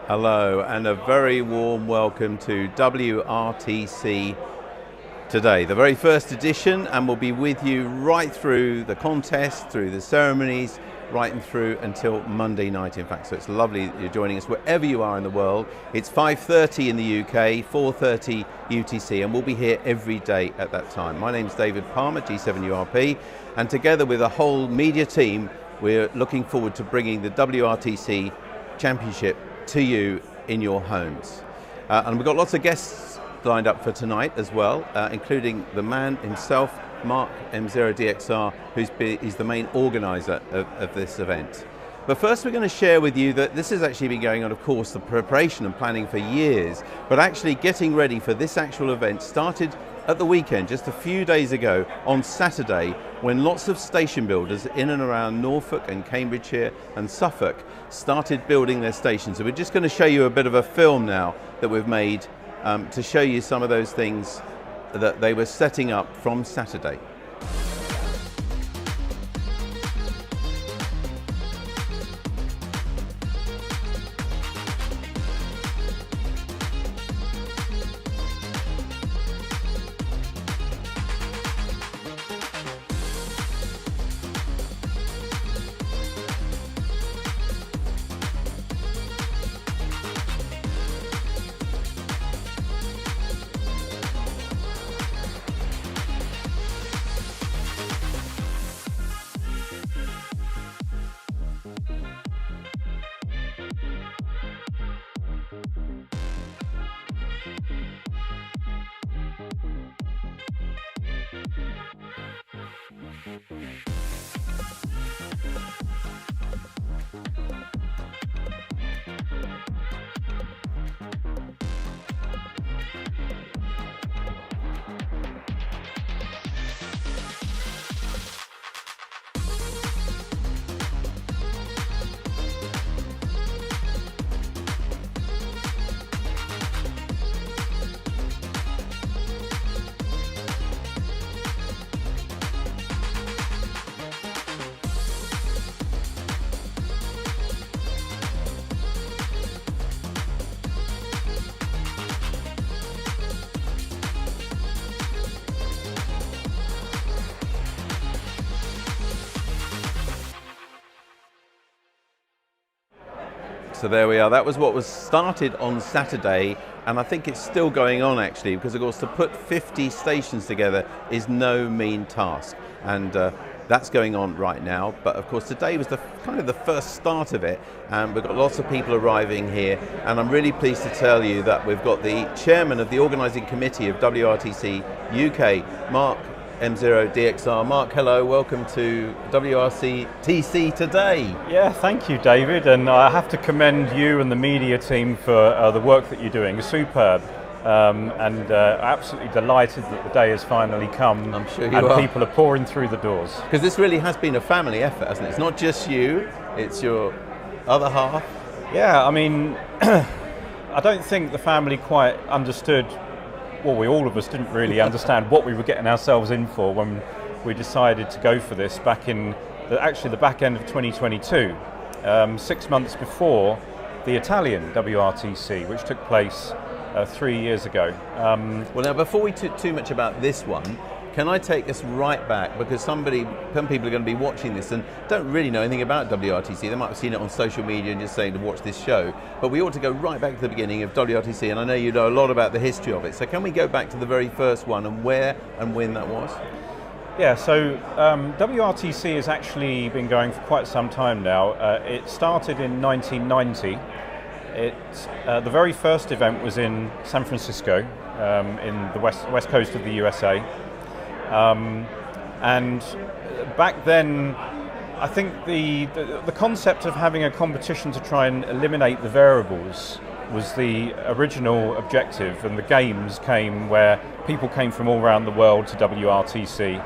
Hello, and a very warm welcome to WRTC today, the very first edition, and we'll be with you right through the contest, through the ceremonies, right and through until Monday night, in fact. So it's lovely that you're joining us wherever you are in the world. It's 5:30 in the UK, 4:30 UTC, and we'll be here every day at that time. My name's David Palmer, G7URP, and together with a whole media team, we're looking forward to bringing the WRTC Championship to you in your homes. And we've got lots of guests lined up for tonight as well, including the man himself, Mark M0DXR, who's the main organiser of this event. But first we're going to share with you that this has actually been going on, of course, the preparation and planning for years, but actually getting ready for this actual event started at the weekend, just a few days ago, on Saturday, when lots of station builders in and around Norfolk and Cambridgeshire and Suffolk started building their stations. So we're just going to show you a bit of a film now that we've made to show you some of those things that they were setting up from Saturday. So there we are. That was what was started on Saturday, and I think it's still going on actually, because of course to put 50 stations together is no mean task, and that's going on right now. But of course today was the kind of the first start of it, and we've got lots of people arriving here, and I'm really pleased to tell you that we've got the chairman of the organising committee of WRTC UK, Mark M0DXR. Mark, hello, welcome to WRTC today. Yeah, thank you, David, and I have to commend you and the media team for the work that you're doing. It's superb, and absolutely delighted that the day has finally come. I'm sure you and are. People are pouring through the doors. Because this really has been a family effort, hasn't it? It's not just you, it's your other half. Yeah, I mean, I don't think the family quite understood. Well, all of us didn't really understand what we were getting ourselves in for when we decided to go for this back in the back end of 2022, 6 months before the Italian WRTC, which took place 3 years ago. Well, now before we talk too much about this one, can I take us right back, because some people are going to be watching this and don't really know anything about WRTC. They might have seen it on social media and just saying to watch this show, but we ought to go right back to the beginning of WRTC, and I know you know a lot about the history of it. So can we go back to the very first one and where and when that was? Yeah, so WRTC has actually been going for quite some time now. It started in 1990. The very first event was in San Francisco, in the west coast of the USA. And back then, I think the concept of having a competition to try and eliminate the variables was the original objective, and the games came where people came from all around the world to WRTC.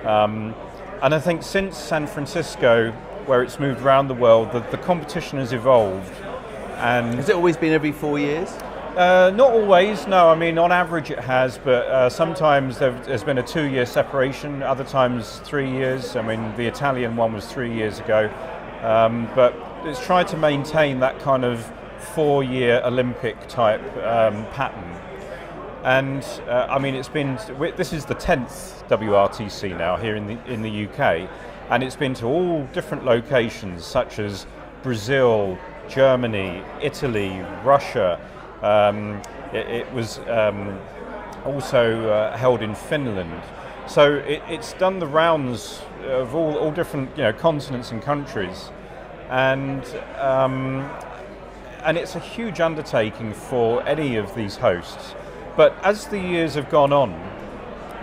And I think since San Francisco, where it's moved around the world, the competition has evolved. And has it always been every 4 years? Not always, no. I mean, on average it has, but sometimes there's been a 2-year separation, other times 3 years. I mean, the Italian one was 3 years ago. But it's tried to maintain that kind of 4-year Olympic type pattern. And this is the 10th WRTC now here in the UK, and it's been to all different locations such as Brazil, Germany, Italy, Russia. It was also held in Finland. So it's done the rounds of all different continents and countries, and it's a huge undertaking for any of these hosts. But as the years have gone on,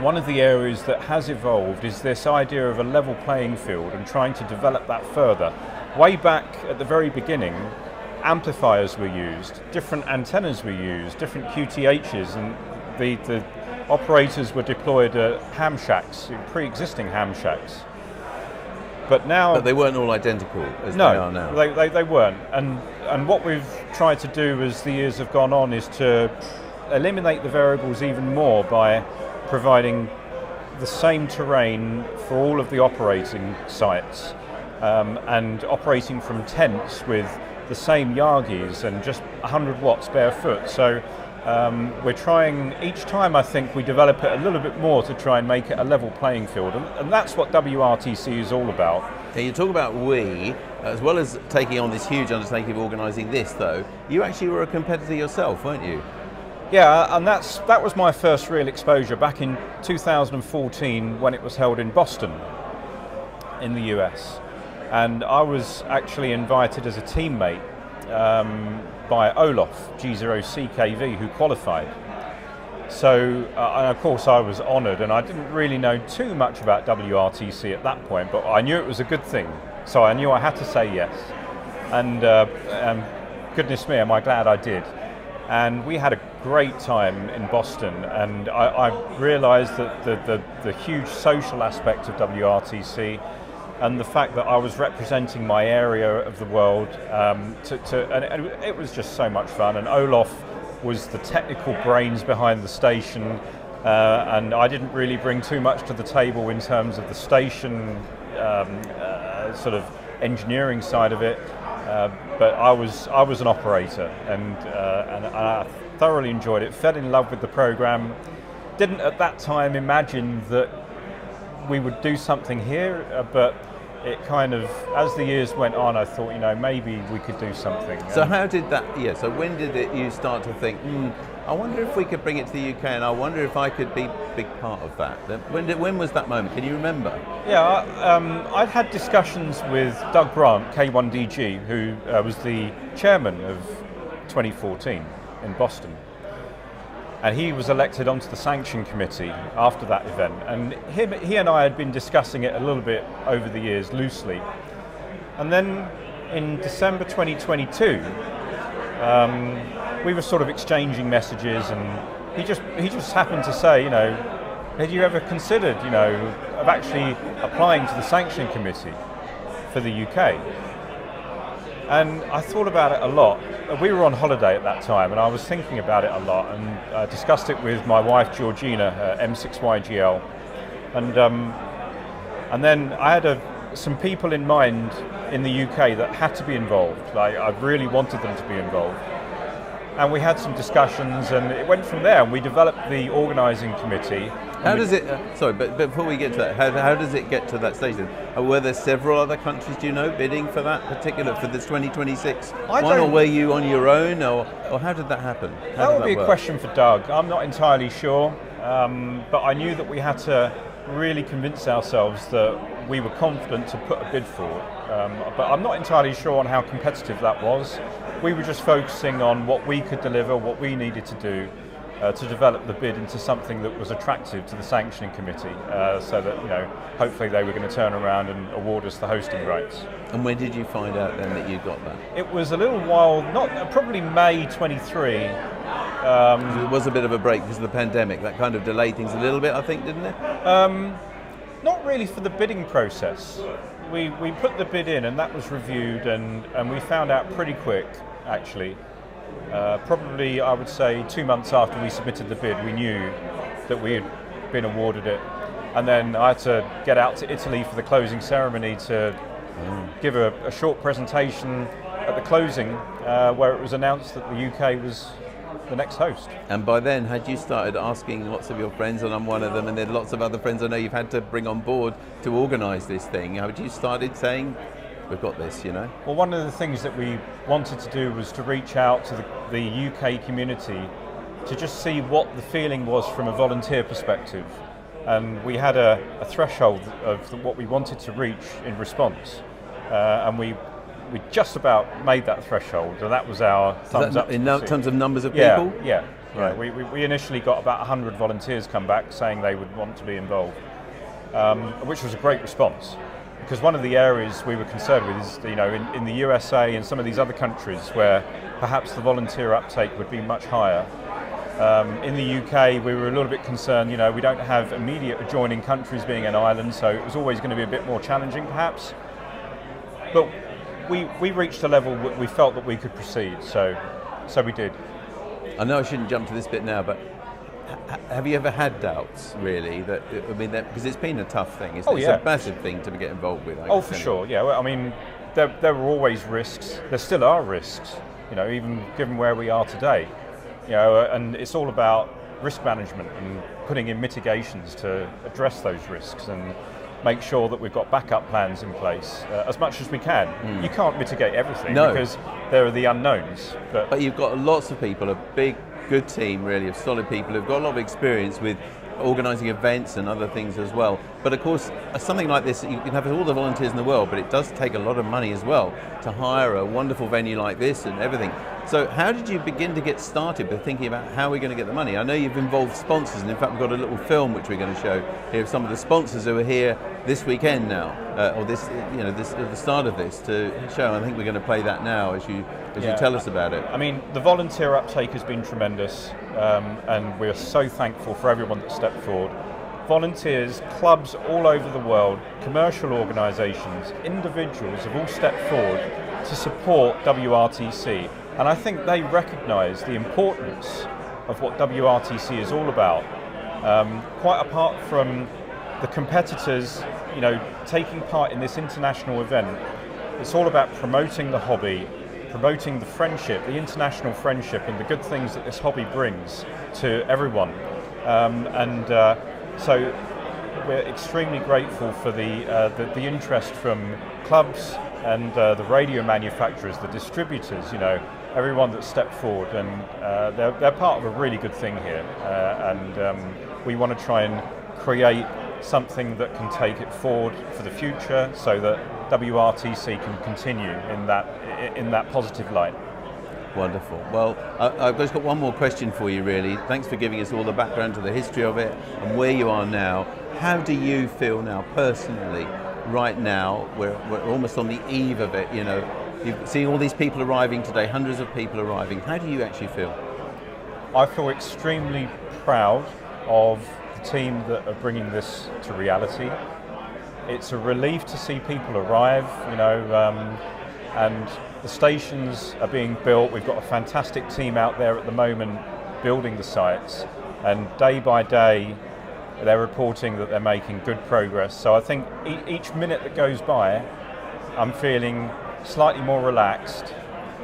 one of the areas that has evolved is this idea of a level playing field and trying to develop that further. Way back at the very beginning, amplifiers were used, different antennas were used, different QTHs, and the operators were deployed at ham shacks, pre-existing ham shacks. But they weren't all identical as they are now. They weren't. And what we've tried to do as the years have gone on is to eliminate the variables even more by providing the same terrain for all of the operating sites, and operating from tents with the same Yagis and just 100 watts bare foot. So we're trying, each time I think we develop it a little bit more to try and make it a level playing field, and that's what WRTC is all about. Now you talk about we, as well as taking on this huge undertaking of organising this though, you actually were a competitor yourself, weren't you? Yeah, and that was my first real exposure back in 2014 when it was held in Boston in the US. And I was actually invited as a teammate by Olaf G0CKV, who qualified. So, and of course I was honoured, and I didn't really know too much about WRTC at that point, but I knew it was a good thing. So I knew I had to say yes. And goodness me, am I glad I did. And we had a great time in Boston, and I realised that the huge social aspect of WRTC and the fact that I was representing my area of the world, and it was just so much fun. And Olaf was the technical brains behind the station, and I didn't really bring too much to the table in terms of the station sort of engineering side of it. But I was an operator, and I thoroughly enjoyed it. Fell in love with the program. Didn't at that time imagine that we would do something here, but it kind of, as the years went on, I thought, maybe we could do something. So how did that? Yeah. So when did you start to think? I wonder if we could bring it to the UK, and I wonder if I could be a big part of that. When was that moment? Can you remember? Yeah, I'd had discussions with Doug Grant, K1DG, who was the chairman of 2014 in Boston. And he was elected onto the sanction committee after that event. And he and I had been discussing it a little bit over the years, loosely. And then in December 2022, we were sort of exchanging messages, and he just happened to say, had you ever considered, of actually applying to the sanctioning committee for the UK? And I thought about it a lot. We were on holiday at that time, and I was thinking about it a lot, and I discussed it with my wife Georgina, M6YGL, and then I had some people in mind in the UK that had to be involved. Like, I really wanted them to be involved. And we had some discussions, and it went from there, and we developed the organising committee. How does it, sorry, but before we get to that, how does it get to that stage then? Were there several other countries, do you know, bidding for that particular, for this 2026 one, or were you on your own, or how did that happen? That would be a question for Doug. I'm not entirely sure, but I knew that we had to really convince ourselves that we were confident to put a bid forward. But I'm not entirely sure on how competitive that was. We were just focusing on what we could deliver, what we needed to do to develop the bid into something that was attractive to the sanctioning committee, so that hopefully they were going to turn around and award us the hosting rights. And when did you find out then that you got that? It was a little while, probably May 23. It was a bit of a break because of the pandemic. That kind of delayed things a little bit, I think, didn't it? Not really for the bidding process. We put the bid in, and that was reviewed, and we found out pretty quick, actually. Probably, I would say, 2 months after we submitted the bid, we knew that we had been awarded it. And then I had to get out to Italy for the closing ceremony to give a short presentation, at the closing, where it was announced that the UK was the next host. And by then, had you started asking lots of your friends, and I'm one of them, and then lots of other friends I know you've had to bring on board to organise this thing? Had you started saying, we've got this, you know? Well, one of the things that we wanted to do was to reach out to the UK community to just see what the feeling was from a volunteer perspective. And we had a threshold of what we wanted to reach in response. And we just about made that threshold, and that was our thumbs up. In terms of numbers of people? Yeah. Right. We initially got about 100 volunteers come back saying they would want to be involved, which was a great response. Because one of the areas we were concerned with is, in the USA and some of these other countries where perhaps the volunteer uptake would be much higher. In the UK, we were a little bit concerned, we don't have immediate adjoining countries being an island, so it was always going to be a bit more challenging perhaps. But we reached a level we felt that we could proceed, so we did. I know I shouldn't jump to this bit now, but have you ever had doubts, really? Because it's been a tough thing. It's a massive thing to get involved with. For sure, yeah. Well, I mean, there were always risks. There still are risks, even given where we are today. And it's all about risk management and putting in mitigations to address those risks and make sure that we've got backup plans in place as much as we can. You can't mitigate everything because there are the unknowns. But you've got lots of people, a big, good team really of solid people who've got a lot of experience with organising events and other things as well. But of course, something like this, you can have all the volunteers in the world, but it does take a lot of money as well to hire a wonderful venue like this and everything. So how did you begin to get started with thinking about how we're going to get the money? I know you've involved sponsors, and in fact we've got a little film which we're going to show here of some of the sponsors who are here this weekend now, or this at the start of this to show. I think we're going to play that now as you tell us about it. I mean, the volunteer uptake has been tremendous, and we're so thankful for everyone that stepped forward. Volunteers, clubs all over the world, commercial organisations, individuals have all stepped forward to support WRTC. And I think they recognise the importance of what WRTC is all about. Quite apart from the competitors, taking part in this international event, it's all about promoting the hobby, promoting the friendship, the international friendship, and the good things that this hobby brings to everyone. So we're extremely grateful for the interest from clubs and the radio manufacturers, the distributors, everyone that stepped forward, and they're part of a really good thing here, and we want to try and create something that can take it forward for the future so that WRTC can continue in that positive light. Wonderful. Well, I've just got one more question for you really. Thanks for giving us all the background to the history of it and where you are now. How do you feel now personally, right now? We're almost on the eve of it, You've seen all these people arriving today, hundreds of people arriving. How do you actually feel? I feel extremely proud of the team that are bringing this to reality. It's a relief to see people arrive, and the stations are being built. We've got a fantastic team out there at the moment building the sites, and day by day they're reporting that they're making good progress. So I think each minute that goes by, I'm feeling slightly more relaxed,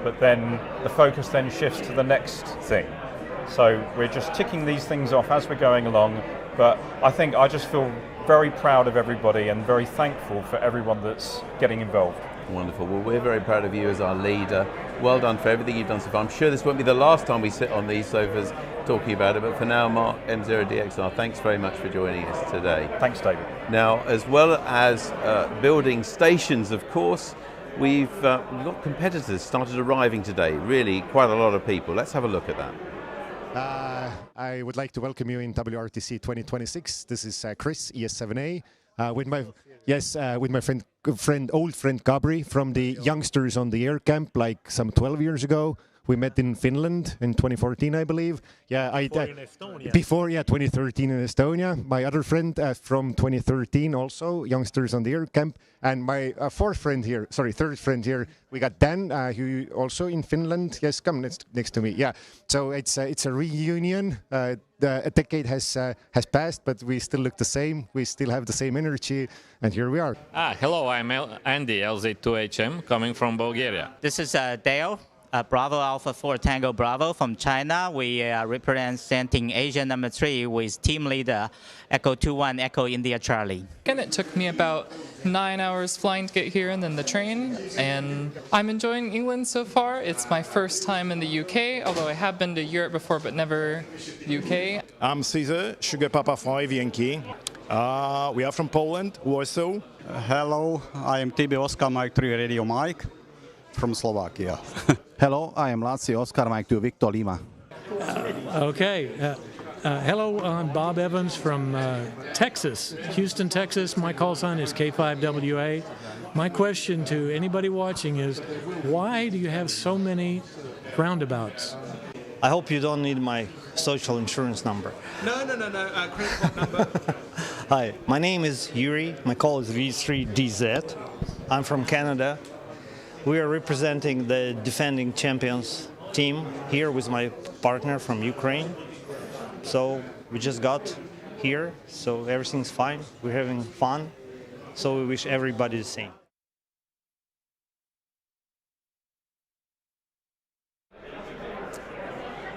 but then the focus then shifts to the next thing. So we're just ticking these things off as we're going along, but I just feel very proud of everybody and very thankful for everyone that's getting involved. Wonderful. Well, we're very proud of you as our leader. Well done for everything you've done so far. I'm sure this won't be the last time we sit on these sofas talking about it, but for now, Mark M0DXR, thanks very much for joining us today. Thanks, David. Now, as well as building stations, of course, we've got competitors started arriving today, really quite a lot of people. Let's have a look at that. I would like to welcome you in WRTC 2026. This is Chris, ES7A, with my old friend Gabri from the Youngsters on the Air camp, like some 12 years ago. We met in Finland in 2014, I believe. Yeah, in Estonia. Before, 2013 in Estonia. My other friend from 2013 also, Youngsters on the Air Camp. And my third friend here, we got Dan, who also in Finland. Yes, come next to me. Yeah, so it's a reunion. A decade has passed, but we still look the same. We still have the same energy, and here we are. Hello, I'm Andy, LZ2HM, coming from Bulgaria. This is Dale, Bravo Alpha 4 Tango Bravo from China. We are representing Asia number 3 with team leader Echo 21 Echo India Charlie. And it took me about 9 hours flying to get here and then the train, and I'm enjoying England so far. It's my first time in the UK, although I have been to Europe before but never UK. I'm Caesar, Sugar Papa 5 Yankee. We are from Poland, Warsaw. Hello, I am TB Oscar Mike 3 Radio Mike from Slovakia. Hello, I am Lazio Oscar Mike 2 Victor Lima. Hello, I'm Bob Evans from Texas, Houston, Texas. My call sign is K5WA. My question to anybody watching is, why do you have so many roundabouts? I hope you don't need my social insurance number. No. Credit card number. Hi, my name is Yuri. My call is V3DZ. I'm from Canada. We are representing the defending champions team here with my partner from Ukraine. So we just got here, so everything's fine. We're having fun. So we wish everybody the same.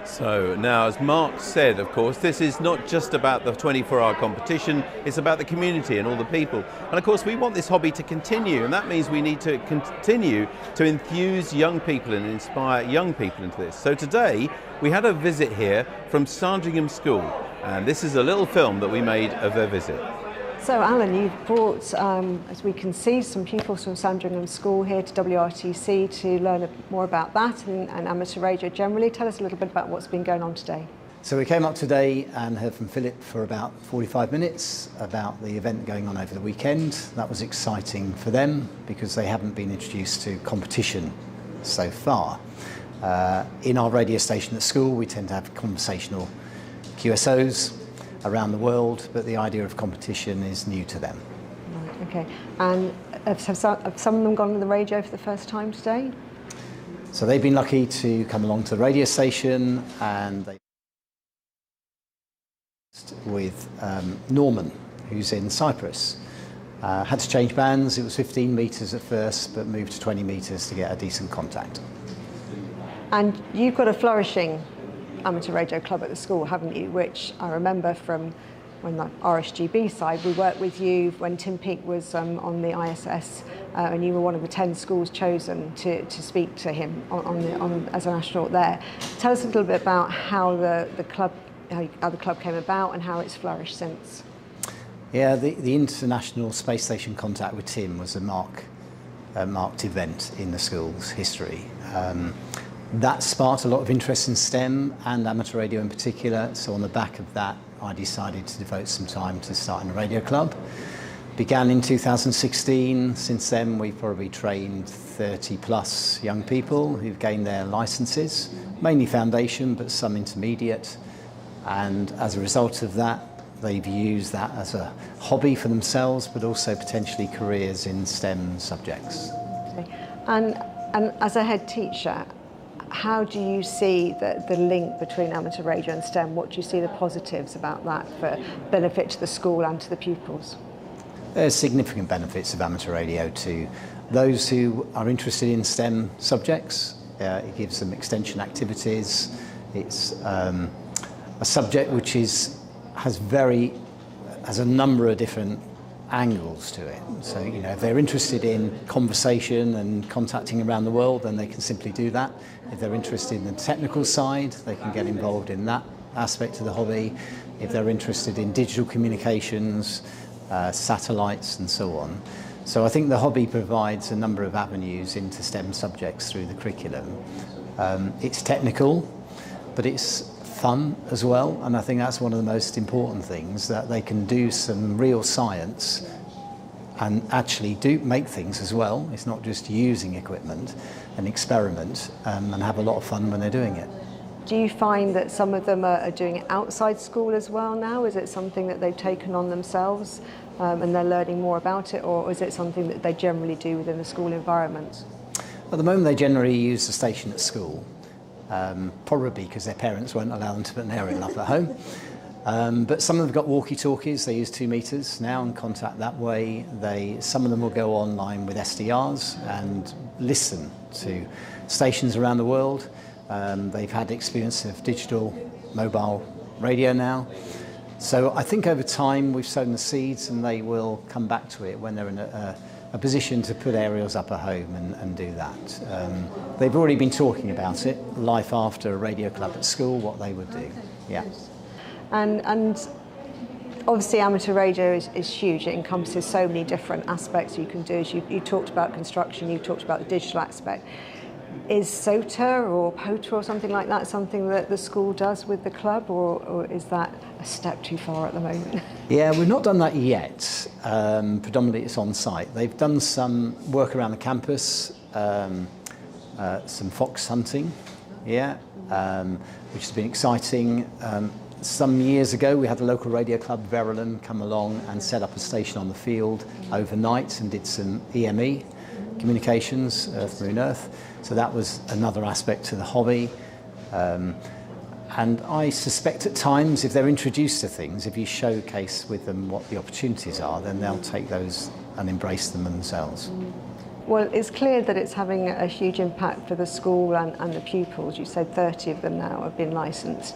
So now, as Mark said, of course, this is not just about the 24-hour competition, it's about the community and all the people. And of course, we want this hobby to continue, and that means we need to continue to enthuse young people and inspire young people into this. So today, we had a visit here from Sandringham School, and this is a little film that we made of their visit. So Alan, you've brought, as we can see, some pupils from Sandringham School here to WRTC to learn more about that and amateur radio generally. Tell us a little bit about what's been going on today. So we came up today and heard from Philip for about 45 minutes about the event going on over the weekend. That was exciting for them because they haven't been introduced to competition so far. In our radio station at school, we tend to have conversational QSOs around the world, but the idea of competition is new to them. Right, okay. And have some of them gone on the radio for the first time today? So they've been lucky to come along to the radio station, and they with Norman, who's in Cyprus. Had to change bands. It was 15 metres at first, but moved to 20 metres to get a decent contact. And you've got a flourishing amateur radio club at the school, haven't you? Which I remember from when the RSGB side, we worked with you when Tim Peake was on the ISS, and you were one of the 10 schools chosen to speak to him as an astronaut there. Tell us a little bit about how the club came about and how it's flourished since. Yeah, the International Space Station contact with Tim was a marked event in the school's history. That sparked a lot of interest in STEM and amateur radio in particular, so on the back of that I decided to devote some time to starting a radio club. Began in 2016. Since then we've probably trained 30 plus young people who've gained their licenses, mainly foundation but some intermediate, and as a result of that they've used that as a hobby for themselves but also potentially careers in STEM subjects. Okay. And as a head teacher, how do you see the link between amateur radio and STEM? What do you see the positives about that for benefit to the school and to the pupils? There's significant benefits of amateur radio to those who are interested in STEM subjects. It gives them extension activities. It's a subject which has a number of different angles to it. So, if they're interested in conversation and contacting around the world, then they can simply do that. If they're interested in the technical side, they can get involved in that aspect of the hobby. If they're interested in digital communications, satellites and so on. So I think the hobby provides a number of avenues into STEM subjects through the curriculum. It's technical, but it's fun as well, and I think that's one of the most important things, that they can do some real science and actually do make things as well. It's not just using equipment and experiment, and have a lot of fun when they're doing it. Do you find that some of them are doing it outside school as well now? Is it something that they've taken on themselves and they're learning more about it, or is it something that they generally do within the school environment? At the moment they generally use the station at school, probably because their parents won't allow them to put an aerial up at home. But some of them have got walkie-talkies. They use 2 meters now and contact that way. Some of them will go online with SDRs and listen to stations around the world. They've had experience of digital mobile radio now. So I think over time we've sown the seeds and they will come back to it when they're in a position to put aerials up at home and do that. They've already been talking about it, life after a radio club at school, what they would do. Yeah. And obviously amateur radio is huge. It encompasses so many different aspects you can do. As you talked about construction, you talked about the digital aspect. Is SOTA or POTA or something like that something that the school does with the club, or is that a step too far at the moment? Yeah, we've not done that yet. Predominantly it's on site. They've done some work around the campus, some fox hunting, yeah, which has been exciting. Some years ago we had the local radio club Verulam come along and set up a station on the field overnight and did some EME communications, Earth, Moon, Earth. So that was another aspect to the hobby. And I suspect at times if they're introduced to things, if you showcase with them what the opportunities are, then they'll take those and embrace them themselves. Well, it's clear that it's having a huge impact for the school and the pupils. You said 30 of them now have been licensed.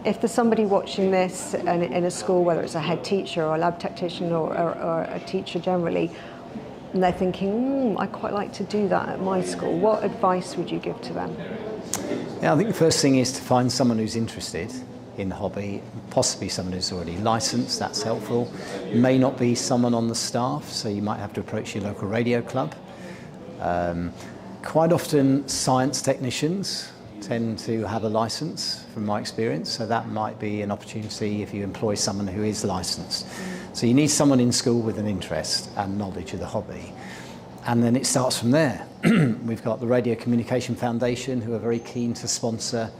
If there's somebody watching this in a school, whether it's a head teacher or a lab technician or a teacher generally, and they're thinking, I'd quite like to do that at my school, what advice would you give to them? Yeah, I think the first thing is to find someone who's interested in the hobby, possibly someone who's already licensed, that's helpful. It may not be someone on the staff, so you might have to approach your local radio club. Quite often science technicians tend to have a license from my experience, so that might be an opportunity if you employ someone who is licensed. So you need someone in school with an interest and knowledge of the hobby, and then it starts from there. We've got the Radio Communication Foundation who are very keen to sponsor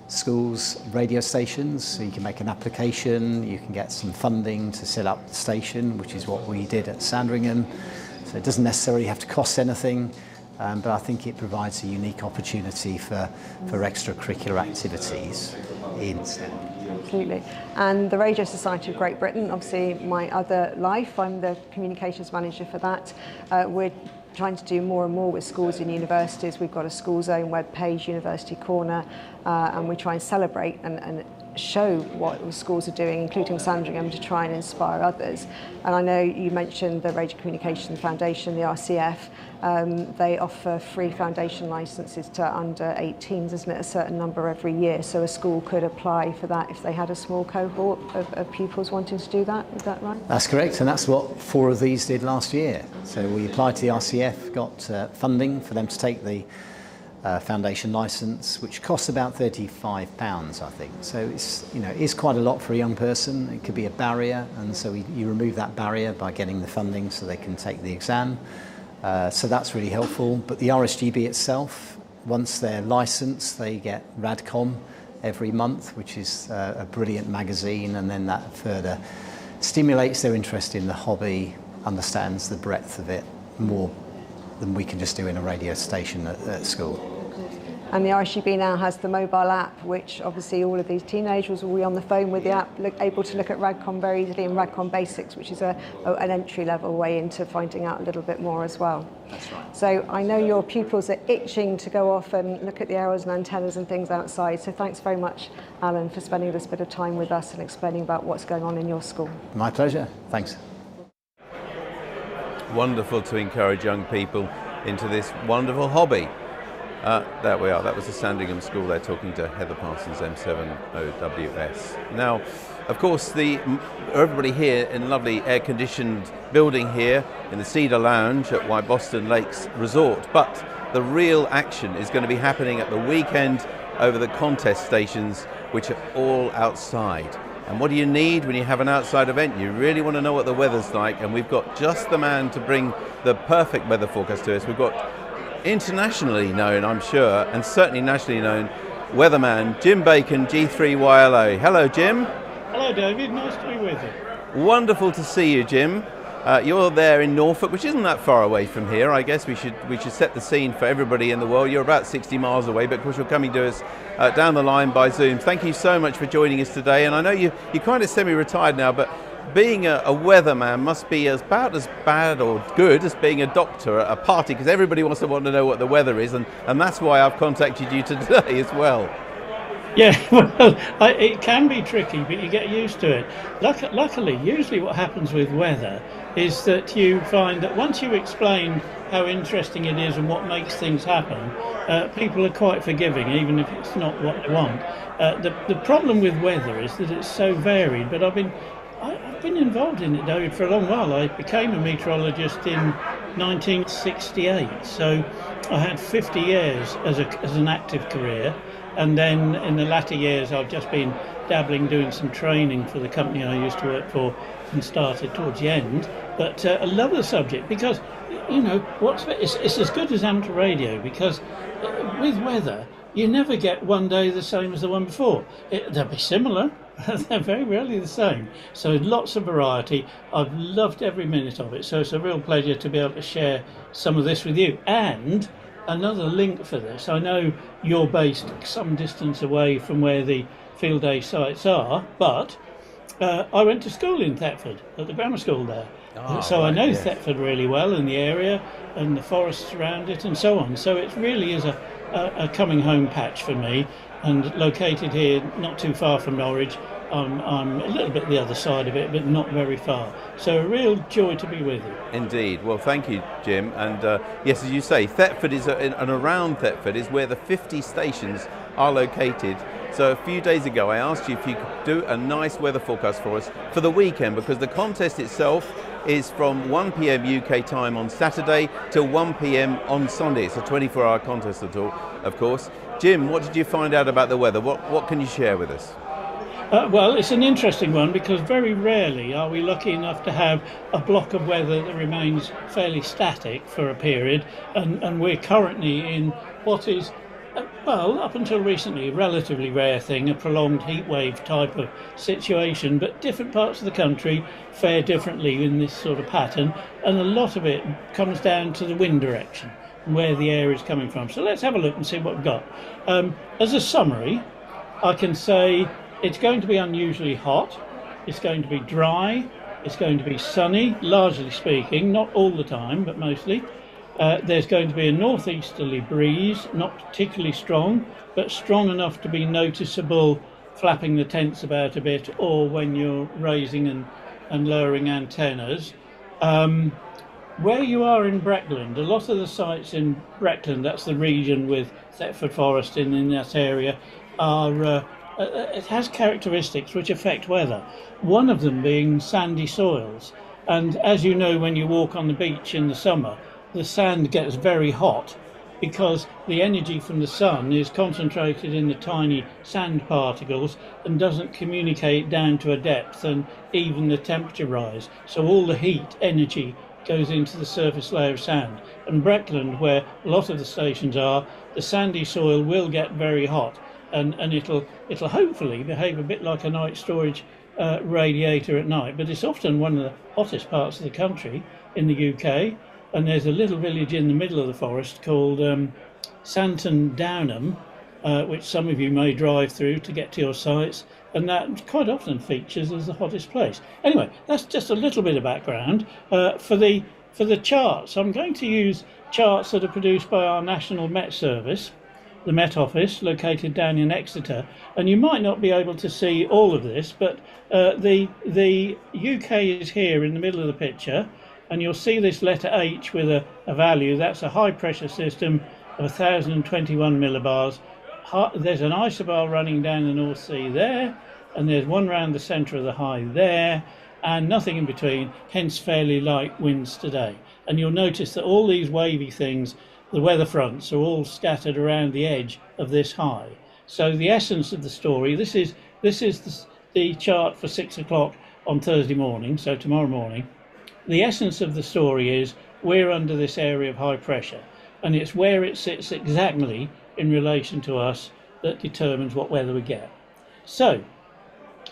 schools' radio stations, so you can make an application, you can get some funding to set up the station, which is what we did at Sandringham. So it doesn't necessarily have to cost anything. But I think it provides a unique opportunity for extracurricular activities in STEM. Absolutely. And the Radio Society of Great Britain, obviously my other life, I'm the communications manager for that. We're trying to do more and more with schools and universities. We've got a school zone web page, University Corner, and we try and celebrate and show what the schools are doing, including Sandringham, to try and inspire others. And I know you mentioned the Radio Communication Foundation, the RCF. They offer free foundation licenses to under 18s, isn't it, a certain number every year, so a school could apply for that if they had a small cohort of pupils wanting to do that. Is that right? That's correct, and that's what 4 of these did last year. So we applied to the RCF, got funding for them to take the foundation license, which costs about £35, I think. So it's quite a lot for a young person. It could be a barrier, and so you remove that barrier by getting the funding so they can take the exam. So that's really helpful. But the RSGB itself, once they're licensed, they get Radcom every month, which is a brilliant magazine, and then that further stimulates their interest in the hobby, understands the breadth of it more than we can just do in a radio station at school. And the RSGB now has the mobile app, which obviously all of these teenagers will be on the phone with the app, able to look at Radcom very easily, and Radcom Basics, which is an entry-level way into finding out a little bit more as well. That's right. So I know your pupils are itching to go off and look at the aerials and antennas and things outside. So thanks very much, Alan, for spending this bit of time with us and explaining about what's going on in your school. My pleasure. Thanks. Wonderful to encourage young people into this wonderful hobby. There we are, that was the Sandringham School there, talking to Heather Parsons, M0DXR. Now, of course, everybody here in lovely air-conditioned building here in the Cedar Lounge at Wyboston Lakes Resort, but the real action is going to be happening at the weekend over the contest stations, which are all outside. And what do you need when you have an outside event? You really want to know what the weather's like, and we've got just the man to bring the perfect weather forecast to us. We've got internationally known, I'm sure, and certainly nationally known weatherman Jim Bacon, G3YLO. Hello, Jim. Hello, David. Nice to be with you. Wonderful to see you, Jim. You're there in Norfolk, which isn't that far away from here. I guess we should set the scene for everybody in the world. You're about 60 miles away, but of course you're coming to us down the line by Zoom. Thank you so much for joining us today. And I know you're kind of semi-retired now, but being a weatherman must be about as bad or good as being a doctor at a party, because everybody wants to know what the weather is, and that's why I've contacted you today as well. Yeah, well, it can be tricky, but you get used to it. Luckily, usually what happens with weather is that you find that once you explain how interesting it is and what makes things happen, people are quite forgiving, even if it's not what they want. The problem with weather is that it's so varied, but I've been involved in it, David, for a long while. I became a meteorologist in 1968, so I had 50 years as an active career. And then in the latter years, I've just been dabbling, doing some training for the company I used to work for and started towards the end. But I love the subject because, you know, it's as good as amateur radio, because with weather, you never get one day the same as the one before. They'll be similar. They're very rarely the same. So lots of variety. I've loved every minute of it. So it's a real pleasure to be able to share some of this with you. And another link for this, I know you're based some distance away from where the field day sites are, but I went to school in Thetford, at the grammar school there. So I know Thetford really well, and the area and the forests around it and so on. So it really is a coming home patch for me, and located here not too far from Norwich. I'm a little bit the other side of it, but not very far. So a real joy to be with you. Indeed. Well, thank you, Jim. And yes, as you say, Thetford is, and around Thetford is where the 50 stations are located. So a few days ago, I asked you if you could do a nice weather forecast for us for the weekend, because the contest itself is from 1 p.m. UK time on Saturday till 1 p.m. on Sunday. It's a 24-hour contest of course. Jim, what did you find out about the weather? What can you share with us? Well, it's an interesting one, because very rarely are we lucky enough to have a block of weather that remains fairly static for a period, and we're currently in what is, well, up until recently, a relatively rare thing, a prolonged heat wave type of situation, but different parts of the country fare differently in this sort of pattern, and a lot of it comes down to the wind direction and where the air is coming from. So let's have a look and see what we've got. As a summary, I can say it's going to be unusually hot, it's going to be dry, it's going to be sunny, largely speaking, not all the time, but mostly. There's going to be a northeasterly breeze, not particularly strong, but strong enough to be noticeable flapping the tents about a bit, or when you're raising and lowering antennas. Where you are in Breckland, a lot of the sites in Breckland, that's the region with Thetford Forest in that area, are it has characteristics which affect weather. One of them being sandy soils. And as you know, when you walk on the beach in the summer, the sand gets very hot because the energy from the sun is concentrated in the tiny sand particles and doesn't communicate down to a depth and even the temperature rise. So all the heat energy goes into the surface layer of sand. And Breckland, where a lot of the stations are, the sandy soil will get very hot. And it'll hopefully behave a bit like a night storage radiator at night, but it's often one of the hottest parts of the country in the UK. And there's a little village in the middle of the forest called Santon Downham, which some of you may drive through to get to your sites, and that quite often features as the hottest place. Anyway, that's just a little bit of background. For the charts, I'm going to use charts that are produced by our National Met Service, the Met Office, located down in Exeter, and you might not be able to see all of this, but the UK is here in the middle of the picture, and you'll see this letter H with a value. That's a high pressure system of 1021 millibars. There's an isobar running down the North Sea there, and there's one round the centre of the high there, and nothing in between, hence fairly light winds today. And you'll notice that all these wavy things, the weather fronts, are all scattered around the edge of this high. So the essence of the story, this is the chart for 6 o'clock on Thursday morning, so tomorrow morning, the essence of the story is we're under this area of high pressure, and it's where it sits exactly in relation to us that determines what weather we get. So,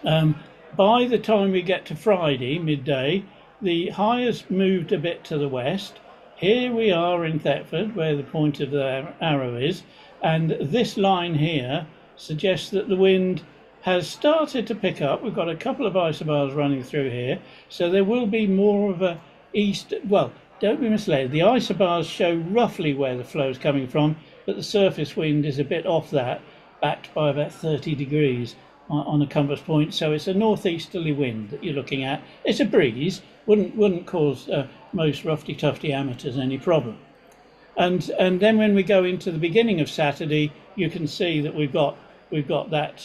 by the time we get to Friday, midday, the high has moved a bit to the west. Here we are in Thetford, where the point of the arrow is, and this line here suggests that the wind has started to pick up. We've got a couple of isobars running through here, so there will be more of a east, well, don't be misled, the isobars show roughly where the flow is coming from, but the surface wind is a bit off that, backed by about 30 degrees on a compass point, so it's a northeasterly wind that you're looking at. It's a breeze, wouldn't cause most roughy tufty amateurs any problem. And then when we go into the beginning of Saturday, you can see that we've got that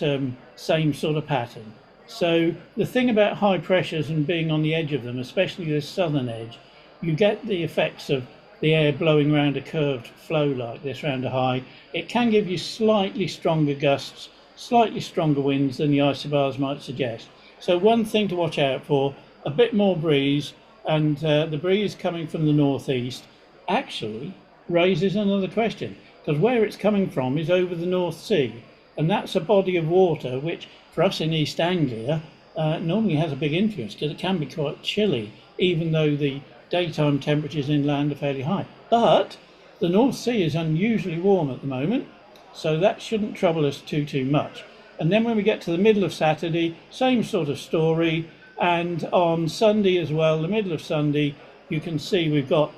same sort of pattern. So the thing about high pressures and being on the edge of them, especially this southern edge, you get the effects of the air blowing around a curved flow like this, around a high. It can give you slightly stronger gusts, slightly stronger winds than the isobars might suggest. So one thing to watch out for, a bit more breeze, and the breeze coming from the northeast actually raises another question, because where it's coming from is over the North Sea, and that's a body of water which for us in East Anglia normally has a big influence, because it can be quite chilly even though the daytime temperatures inland are fairly high. But the North Sea is unusually warm at the moment, so that shouldn't trouble us too much. And then when we get to the middle of Saturday, same sort of story, and on Sunday as well, the middle of Sunday, you can see we've got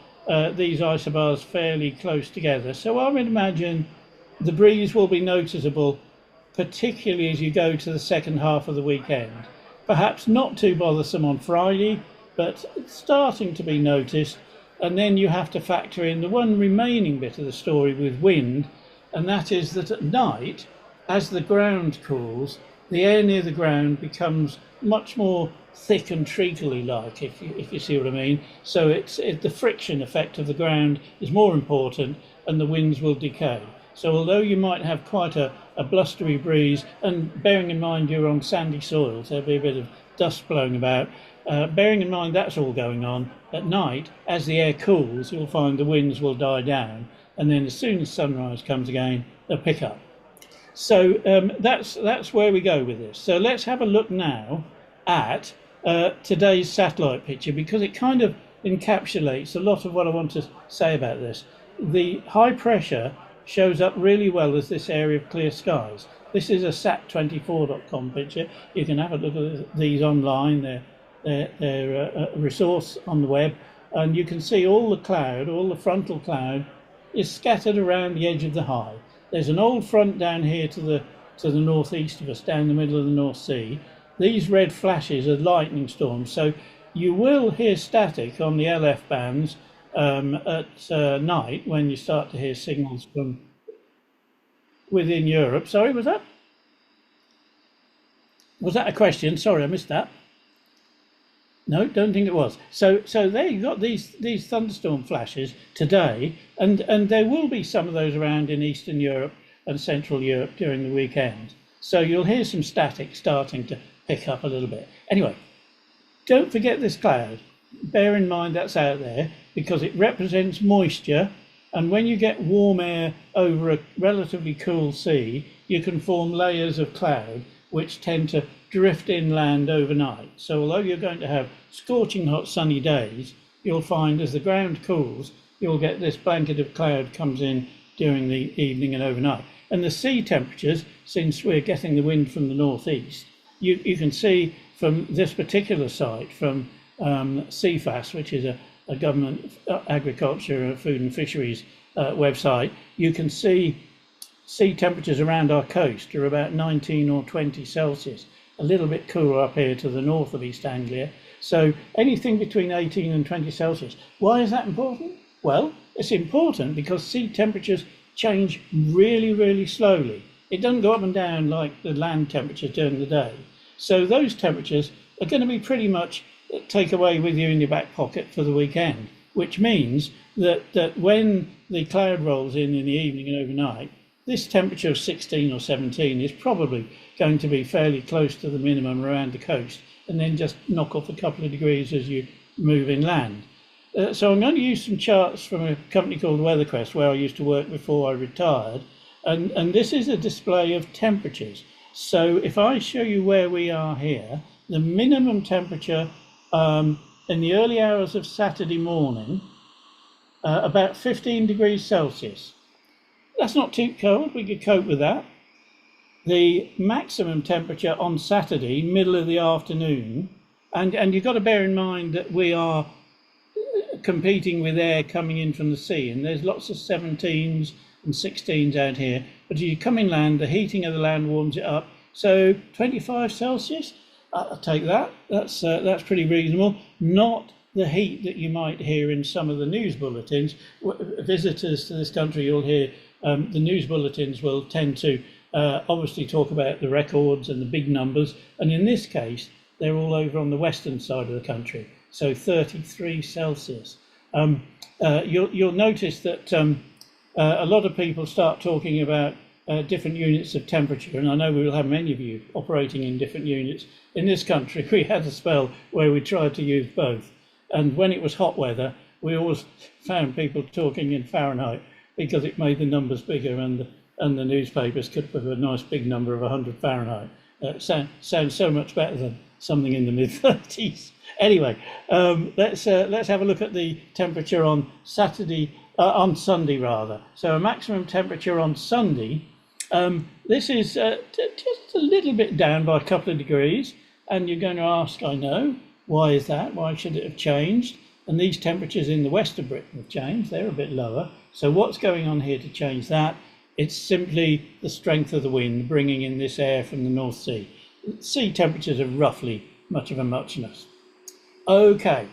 these isobars fairly close together. So I would imagine the breeze will be noticeable, particularly as you go to the second half of the weekend. Perhaps not too bothersome on Friday, but it's starting to be noticed. And then you have to factor in the one remaining bit of the story with wind, and that is that at night, as the ground cools, the air near the ground becomes much more thick and treacly like, if you see what I mean. So the friction effect of the ground is more important, and the winds will decay. So although you might have quite a blustery breeze, and bearing in mind you're on sandy soil, so there'll be a bit of dust blowing about, bearing in mind that's all going on, at night, as the air cools, you'll find the winds will die down, and then as soon as sunrise comes again, they'll pick up. So that's where we go with this. So let's have a look now at today's satellite picture, because it kind of encapsulates a lot of what I want to say about this. The high pressure shows up really well as this area of clear skies. This is a sat24.com picture. You can have a look at these online. They're a resource on the web, and you can see all the cloud, all the frontal cloud is scattered around the edge of the high. There's an old front down here to the northeast of us, down the middle of the North Sea. These red flashes are lightning storms, so you will hear static on the LF bands at night when you start to hear signals from within Europe. Sorry, was that a question? Sorry, I missed that. No, don't think it was. So there you got these thunderstorm flashes today, and there will be some of those around in Eastern Europe and Central Europe during the weekend. So you'll hear some static starting to pick up a little bit. Anyway, don't forget this cloud. Bear in mind that's out there because it represents moisture, and when you get warm air over a relatively cool sea, you can form layers of cloud which tend to drift inland overnight. So although you're going to have scorching hot sunny days, you'll find as the ground cools, you'll get this blanket of cloud comes in during the evening and overnight. And the sea temperatures, since we're getting the wind from the northeast, you can see from this particular site, from CFAS, which is a government agriculture, food and fisheries website, you can see sea temperatures around our coast are about 19 or 20 Celsius, a little bit cooler up here to the north of East Anglia. So anything between 18 and 20 Celsius. Why is that important? Well, it's important because sea temperatures change really, really slowly. It doesn't go up and down like the land temperatures during the day. So those temperatures are going to be pretty much take away with you in your back pocket for the weekend, which means that when the cloud rolls in the evening and overnight, this temperature of 16 or 17 is probably going to be fairly close to the minimum around the coast, and then just knock off a couple of degrees as you move inland. So I'm going to use some charts from a company called Weathercrest, where I used to work before I retired, and this is a display of temperatures. So if I show you where we are here, the minimum temperature in the early hours of Saturday morning, about 15 degrees Celsius. That's not too cold, we could cope with that. The maximum temperature on Saturday, middle of the afternoon, and you've got to bear in mind that we are competing with air coming in from the sea, and there's lots of 17s and 16s out here, but as you come inland, the heating of the land warms it up. So 25 Celsius, I'll take that. That's pretty reasonable. Not the heat that you might hear in some of the news bulletins. Visitors to this country, you'll hear the news bulletins will tend to obviously talk about the records and the big numbers, and in this case they're all over on the western side of the country, so 33 Celsius. You'll notice that a lot of people start talking about different units of temperature, and I know we will have many of you operating in different units. In this country we had a spell where we tried to use both, and when it was hot weather we always found people talking in Fahrenheit because it made the numbers bigger, and the newspapers could put a nice big number of 100 Fahrenheit. Sounds so much better than something in the mid-30s. Anyway, let's have a look at the temperature on Sunday rather. So a maximum temperature on Sunday. This is just a little bit down by a couple of degrees, and you're going to ask, I know, why is that? Why should it have changed? And these temperatures in the west of Britain have changed. They're a bit lower. So what's going on here to change that? It's simply the strength of the wind bringing in this air from the North Sea. Sea temperatures are roughly much of a muchness. Okay,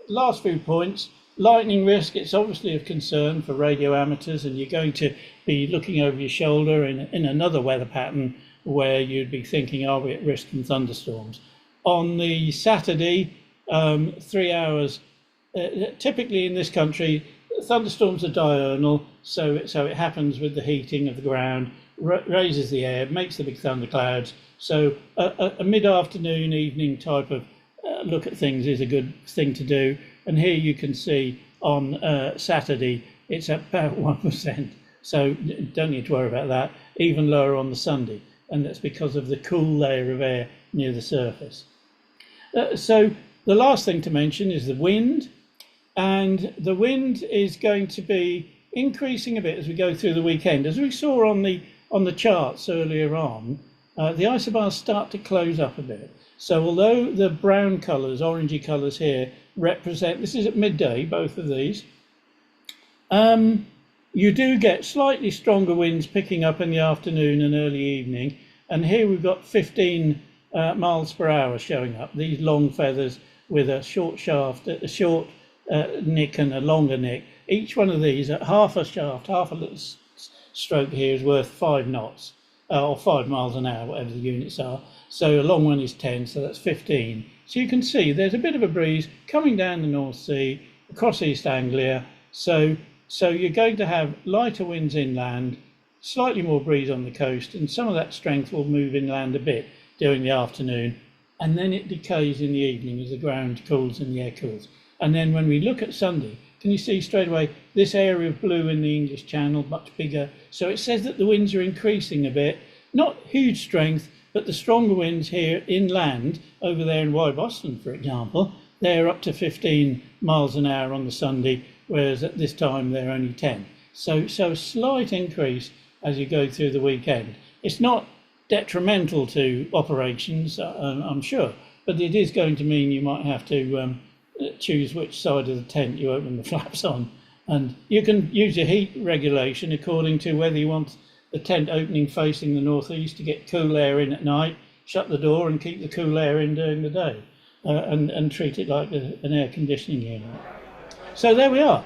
last few points. Lightning risk, it's obviously of concern for radio amateurs, and you're going to be looking over your shoulder in another weather pattern where you'd be thinking, are we at risk from thunderstorms? On the Saturday, 3 hours, typically in this country, thunderstorms are diurnal, so it happens with the heating of the ground, raises the air, makes the big thunderclouds. So a mid-afternoon, evening type of look at things is a good thing to do. And here you can see on Saturday, it's at about 1%. So don't need to worry about that. Even lower on the Sunday. And that's because of the cool layer of air near the surface. So the last thing to mention is the wind. And the wind is going to be increasing a bit as we go through the weekend. As we saw on the charts earlier on, the isobars start to close up a bit. So although the brown colours, orangey colours here, represent, this is at midday, both of these, you do get slightly stronger winds picking up in the afternoon and early evening. And here we've got 15 miles per hour showing up, these long feathers with a short shaft, a short nick and a longer nick. Each one of these at half a shaft, half a little stroke here is worth 5 knots or 5 miles an hour, whatever the units are. So a long one is 10, so that's 15. So you can see there's a bit of a breeze coming down the North Sea across East Anglia. So you're going to have lighter winds inland, slightly more breeze on the coast, and some of that strength will move inland a bit during the afternoon, and then it decays in the evening as the ground cools and the air cools. And then when we look at Sunday, can you see straight away this area of blue in the English Channel, much bigger? So it says that the winds are increasing a bit, not huge strength, but the stronger winds here inland, over there in Wyboston, for example, they're up to 15 miles an hour on the Sunday, whereas at this time they're only 10. So a slight increase as you go through the weekend. It's not detrimental to operations, I'm sure, but it is going to mean you might have to choose which side of the tent you open the flaps on. And you can use your heat regulation according to whether you want the tent opening facing the northeast to get cool air in at night, shut the door and keep the cool air in during the day, and treat it like an air conditioning unit. So there we are.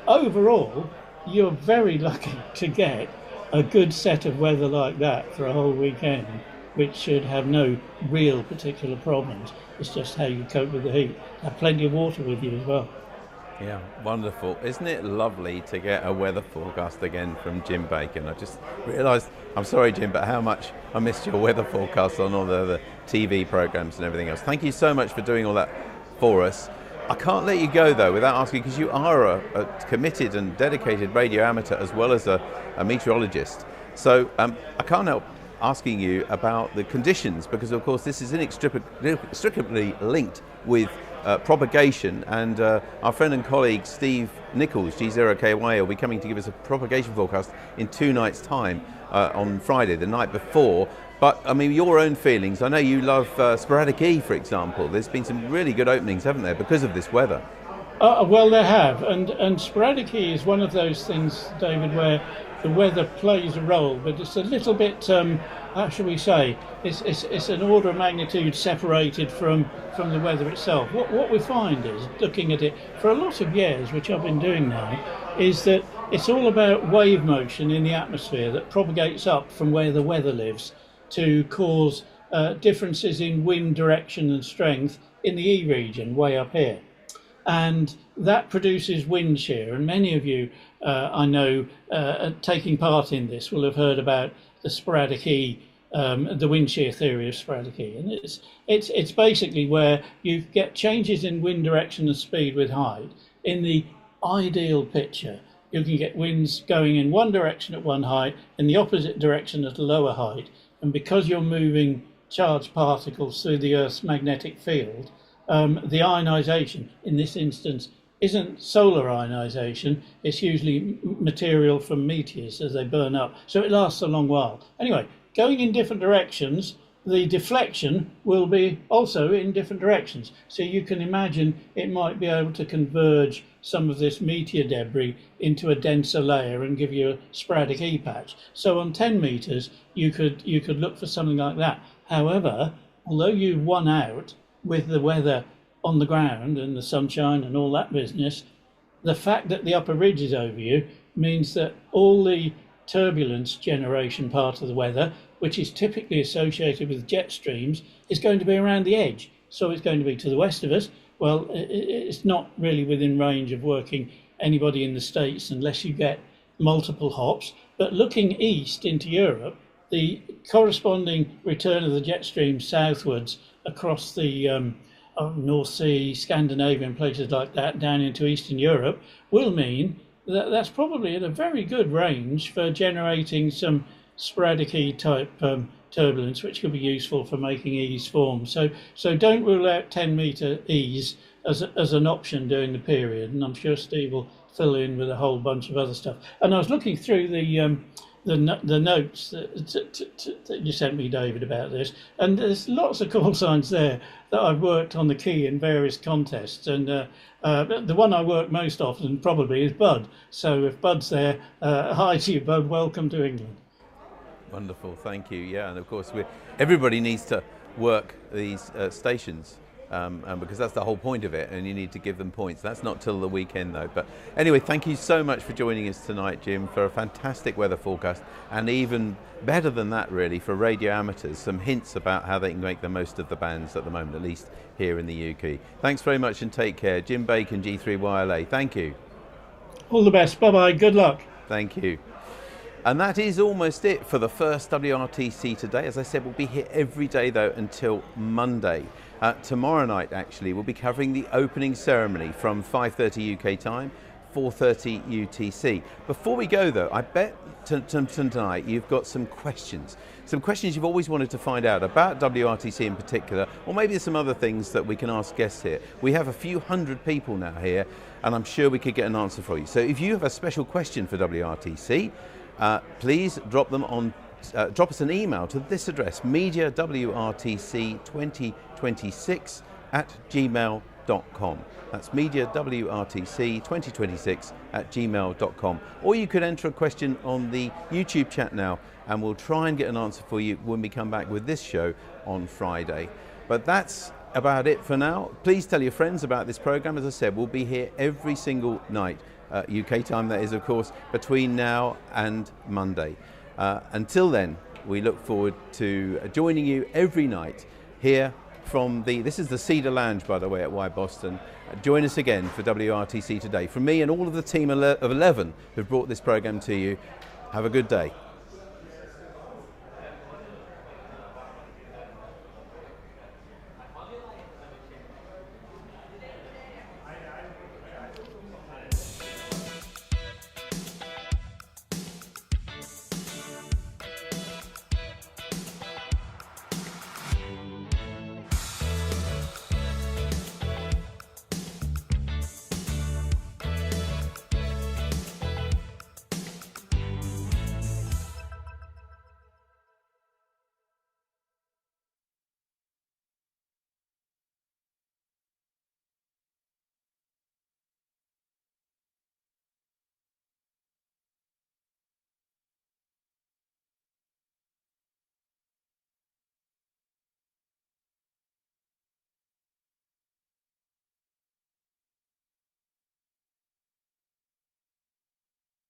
Overall, you're very lucky to get a good set of weather like that for a whole weekend, which should have no real particular problems. It's just how you cope with the heat. Have plenty of water with you as well. Yeah, wonderful. Isn't it lovely to get a weather forecast again from Jim Bacon? I just realised, I'm sorry Jim, but how much I missed your weather forecast on all the TV programmes and everything else. Thank you so much for doing all that for us. I can't let you go though without asking, because you are a committed and dedicated radio amateur as well as a meteorologist. So I can't help asking you about the conditions, because of course this is inextricably linked with propagation, and our friend and colleague Steve Nichols, G0KY, will be coming to give us a propagation forecast in 2 nights' time on Friday, the night before. But I mean, your own feelings, I know you love sporadic E, for example. There's been some really good openings, haven't there, because of this weather? Well, there have, and sporadic E is one of those things, David, where the weather plays a role, but it's a little bit, how shall we say, it's an order of magnitude separated from the weather itself. What we find is, looking at it for a lot of years, which I've been doing now, is that it's all about wave motion in the atmosphere that propagates up from where the weather lives to cause differences in wind direction and strength in the E region, way up here. And that produces wind shear, and many of you I know taking part in this will have heard about the sporadic E, the wind shear theory of sporadic E, and it's basically where you get changes in wind direction and speed with height. In the ideal picture, you can get winds going in one direction at one height, in the opposite direction at a lower height, and because you're moving charged particles through the Earth's magnetic field, the ionization in this instance isn't solar ionization, it's usually material from meteors as they burn up, so it lasts a long while. Anyway, going in different directions, the deflection will be also in different directions, so you can imagine it might be able to converge some of this meteor debris into a denser layer and give you a sporadic E patch. So on 10 meters you could look for something like that. However, although you've won out with the weather on the ground and the sunshine and all that business, the fact that the upper ridge is over you means that all the turbulence generation part of the weather, which is typically associated with jet streams, is going to be around the edge. So it's going to be to the west of us. Well, it's not really within range of working anybody in the States unless you get multiple hops. But looking east into Europe, the corresponding return of the jet stream southwards across the North Sea, Scandinavian, places like that, down into Eastern Europe, will mean that that's probably at a very good range for generating some sporadic E type turbulence, which could be useful for making E's form. So don't rule out 10 meter E's as an option during the period, and I'm sure Steve will fill in with a whole bunch of other stuff. And I was looking through the notes that you sent me, David, about this, and there's lots of call signs there that I've worked on the key in various contests, and the one I work most often probably is Bud. So if Bud's there, hi to you, Bud, welcome to England. Wonderful, thank you. Yeah, and of course everybody needs to work these stations, and because that's the whole point of it, and you need to give them points. That's not till the weekend though. But anyway, thank you so much for joining us tonight, Jim, for a fantastic weather forecast, and even better than that really, for radio amateurs, some hints about how they can make the most of the bands at the moment, at least here in the UK. Thanks very much and take care. Jim Bacon, G3YLA, thank you. All the best, bye-bye, good luck. Thank you. And that is almost it for the first WRTC today. As I said, we'll be here every day though until Monday. Tomorrow night actually we'll be covering the opening ceremony from 5:30 UK time, 4:30 UTC. Before we go though, I bet tonight you've got some questions you've always wanted to find out about WRTC in particular, or maybe some other things that we can ask guests here. We have a few hundred people now here, and I'm sure we could get an answer for you. So if you have a special question for WRTC, please drop us an email to this address, mediawrtc2026@gmail.com. That's mediawrtc2026@gmail.com. Or you could enter a question on the YouTube chat now, and we'll try and get an answer for you when we come back with this show on Friday. But that's about it for now. Please tell your friends about this program. As I said, we'll be here every single night. UK time, that is, of course, between now and Monday. Until then, we look forward to joining you every night here from this is the Cedar Lounge, by the way, at Wyboston. Join us again for WRTC Today. From me and all of the team of 11 who've brought this programme to you, have a good day.